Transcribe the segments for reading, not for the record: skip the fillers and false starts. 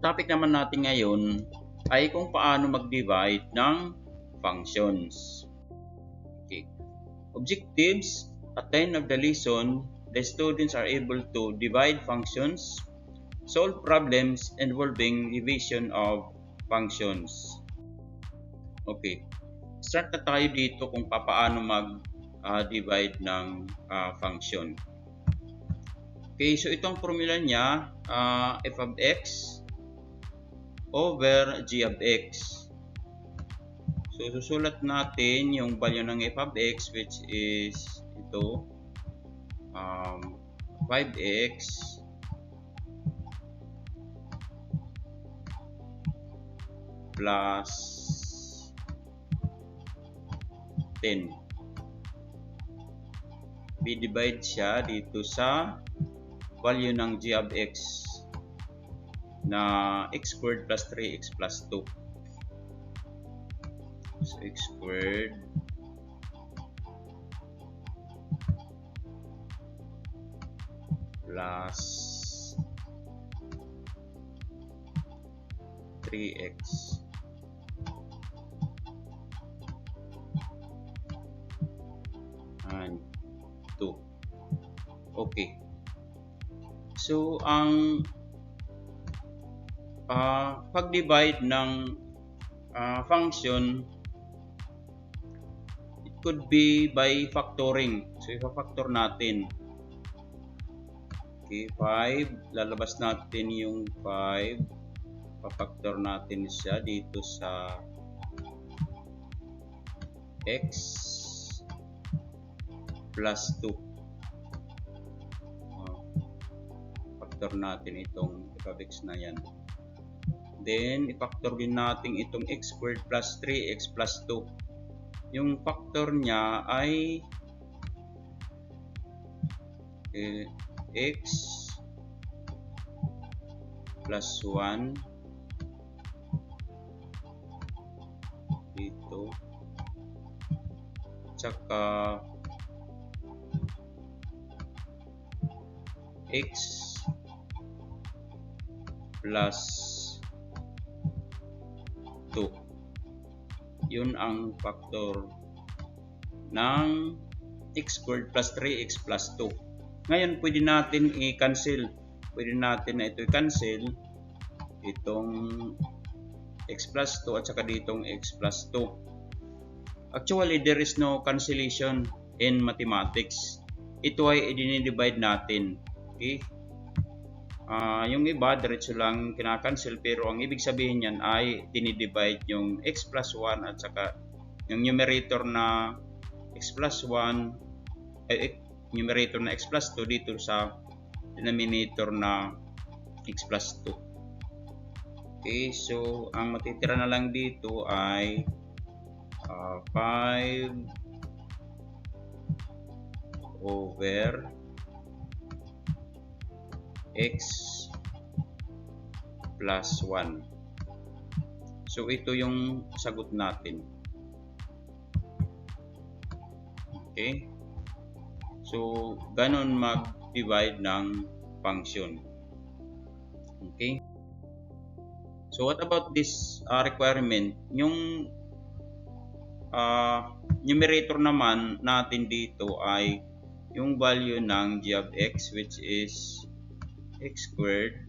topic naman natin ngayon ay kung paano mag-divide ng functions. Okay. Objectives. At the end of the lesson, the students are able to divide functions, solve problems involving division of functions. Okay. Start na tayo dito kung paano mag-divide ng function. Okay, so itong formula niya, f of x over g of x. So susulat natin yung value ng f of x, which is ito, 5x plus 10. I-divide siya dito sa value ng g of x na x squared plus 3x plus 2. So x squared plus 3x and 2. Okay. So, ang pag-divide ng function, it could be by factoring. So, ipa-factor natin. Okay, 5. Lalabas natin yung 5. Pa-factor natin siya dito sa x plus 2. Factor natin itong f of x na yan. Then, i-factor din natin itong x squared plus 3x plus 2. Yung factor niya ay x plus 1 dito, tsaka x plus 2. Yun ang factor ng x squared plus 3x plus 2. Ngayon, pwede natin i-cancel. Pwede natin na ito i-cancel. Itong x plus 2 at saka ditong x plus 2. Actually, there is no cancellation in mathematics. Ito ay i-divide natin. Okay? Yung iba, diretso lang kinakancel, pero ang ibig sabihin niyan ay dinidivide yung x plus 1 at saka yung numerator na x plus 1 ay numerator na x plus 2 dito sa denominator na x plus 2. Okay, so ang matitira na lang dito ay 5 over x plus 1. So ito yung sagot natin. Okay? So ganon mag-divide ng function. Okay? So what about this requirement? Yung numerator naman natin dito ay yung value ng g of x, which is x squared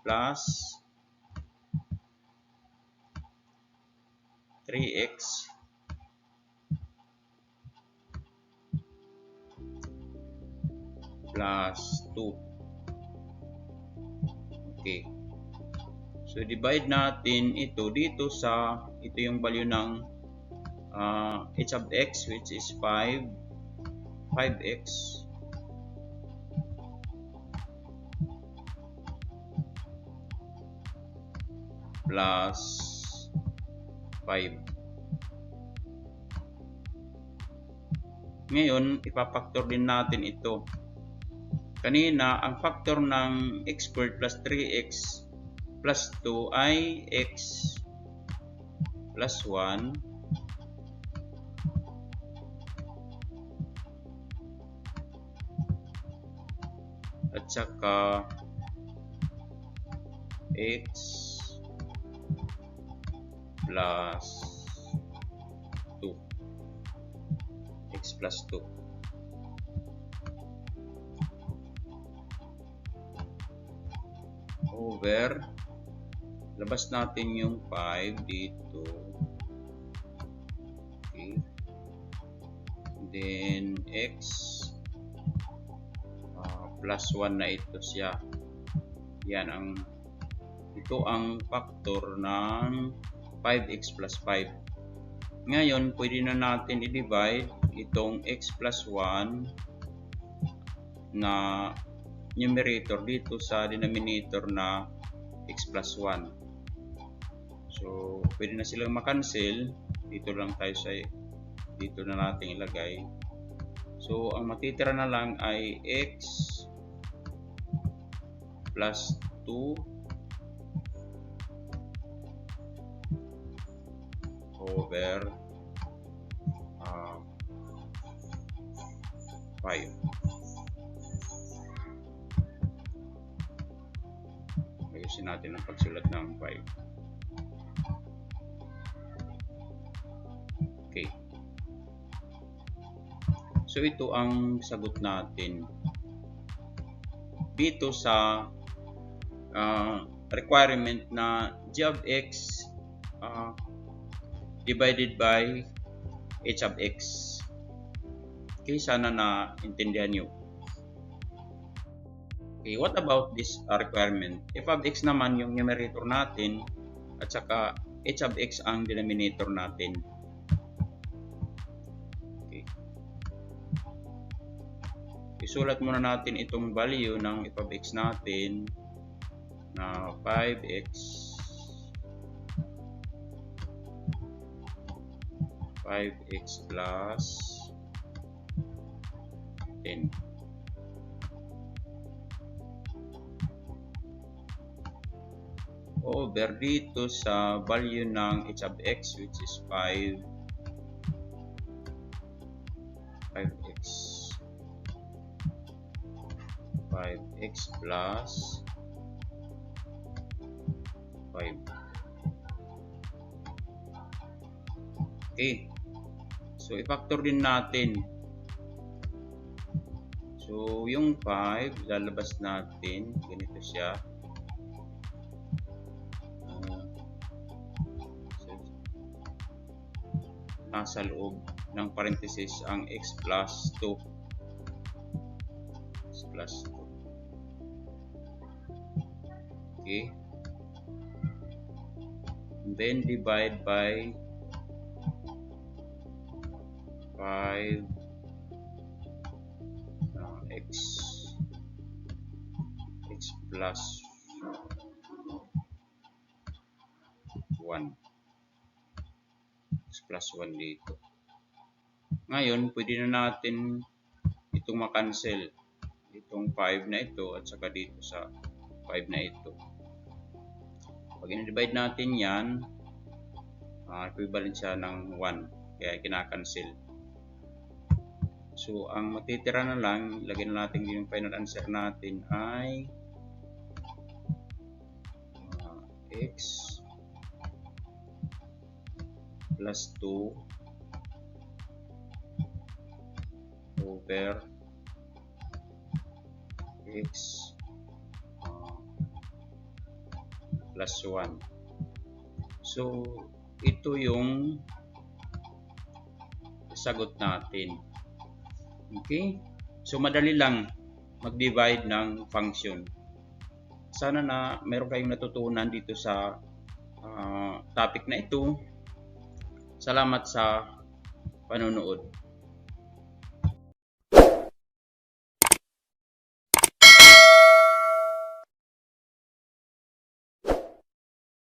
plus 3x plus 2. Okay. So divide natin ito dito sa ito yung value ng h of x, which is 5x plus 5. Ngayon, ipapactor din natin ito. Kanina, ang factor ng x squared plus 3x plus 2 ay x plus 1 at saka x plus 2. X plus 2. Over, labas natin yung 5 dito. Okay. Then x plus 1 na ito siya. Yan ito ang factor ng 5x plus 5. Ngayon, pwede na natin i-divide itong x plus 1 na numerator dito sa denominator na x plus 1. So, pwede na silang makancel. Dito lang tayo dito na natin ilagay. So, ang matitira na lang ay x plus 2 over 5. Ayusin natin ang pagsulat ng 5. Okay. So, ito ang sagot natin dito sa requirement na g of x divided by h of x. Okay, sana na intindihan nyo. Okay, what about this requirement? F of x naman yung numerator natin at saka h of x ang denominator natin. Okay. Isulat muna natin itong value ng f of x natin na 5x plus 10. Over dito sa value ng h of x which is 5x plus 5. Okay. So, i-factor din natin. So, yung 5, lalabas natin. Ganito siya. Nasa loob ng parenthesis ang x plus 2. X plus 2. Okay. And then divide by 5 x plus 1. X plus 1 dito. Ngayon, pwede na natin itong makancel. Itong 5 na ito at saka dito sa 5 na ito. Pag i-divide natin yan, equivalent siya ng 1. Kaya kinakancel. So, ang matitira na lang, lagyan na natin yung final answer natin ay x plus 2 over x plus 1. So, ito yung sagot natin. Okay? So, madali lang mag-divide ng function. Sana na meron kayong natutunan dito sa topic na ito. Salamat sa panonood.